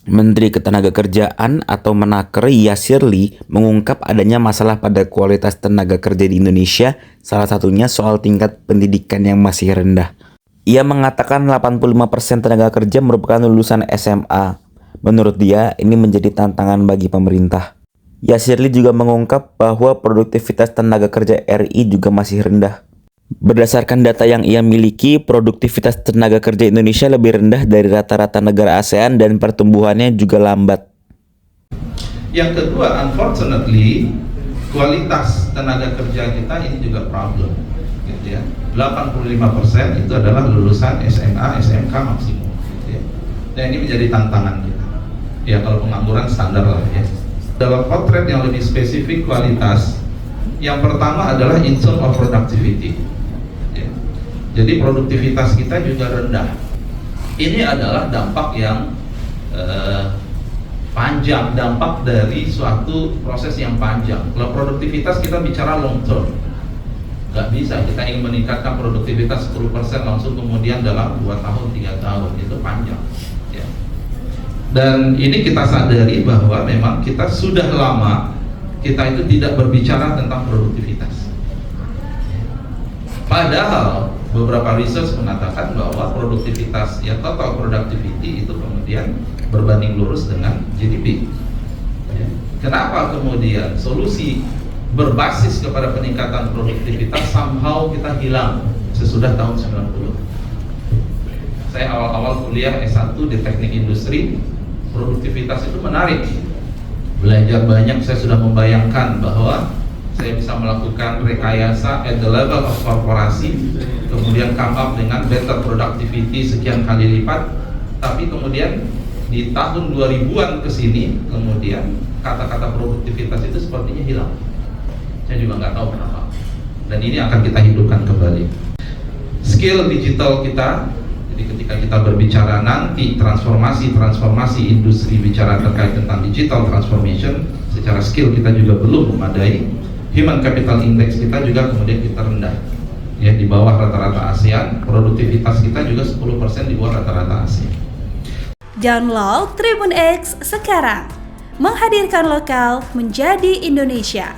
Menteri Ketenagakerjaan atau Menaker Yasir Lee mengungkap adanya masalah pada kualitas tenaga kerja di Indonesia, salah satunya soal tingkat pendidikan yang masih rendah. Ia mengatakan 85% tenaga kerja merupakan lulusan SMA. Menurut dia, ini menjadi tantangan bagi pemerintah. Yasir Lee juga mengungkap bahwa produktivitas tenaga kerja RI juga masih rendah. Berdasarkan data yang ia miliki, produktivitas tenaga kerja Indonesia lebih rendah dari rata-rata negara ASEAN dan pertumbuhannya juga lambat. Yang kedua, unfortunately, kualitas tenaga kerja kita ini juga problem, gitu ya. 85% itu adalah lulusan SMA, SMK maksimum, gitu ya. Dan ini menjadi tantangan kita. Ya, kalau pengangguran standar lah ya. Dalam potret yang lebih spesifik kualitas, yang pertama adalah in terms of productivity. Jadi produktivitas kita juga rendah. Ini adalah dampak yang panjang, dampak dari suatu proses yang panjang. Kalau produktivitas kita bicara long term, nggak bisa kita ingin meningkatkan produktivitas 10% langsung kemudian dalam 2 tahun, 3 tahun, itu panjang ya. Dan ini kita sadari bahwa memang kita sudah lama kita itu tidak berbicara tentang produktivitas. Padahal beberapa research mengatakan bahwa produktivitas ya, total productivity itu kemudian berbanding lurus dengan GDP. Ya. Kenapa kemudian solusi berbasis kepada peningkatan produktivitas somehow kita hilang sesudah tahun 90? Saya awal-awal kuliah S1 di teknik industri, produktivitas itu menarik. Belajar banyak, saya sudah membayangkan bahwa saya bisa melakukan rekayasa at the level of korporasi, kemudian come up dengan better productivity sekian kali lipat. Tapi kemudian di tahun 2000-an ke sini, kemudian kata-kata produktivitas itu sepertinya hilang. Saya juga nggak tahu kenapa. Dan ini akan kita hidupkan kembali. Skill digital kita, jadi ketika kita berbicara nanti transformasi industri, bicara terkait tentang digital transformation, secara skill kita juga belum memadai. Human Capital Index kita juga kemudian kita rendah, ya, di bawah rata-rata ASEAN. Produktivitas kita juga 10% di bawah rata-rata ASEAN. Download Tribun X sekarang, menghadirkan lokal menjadi Indonesia.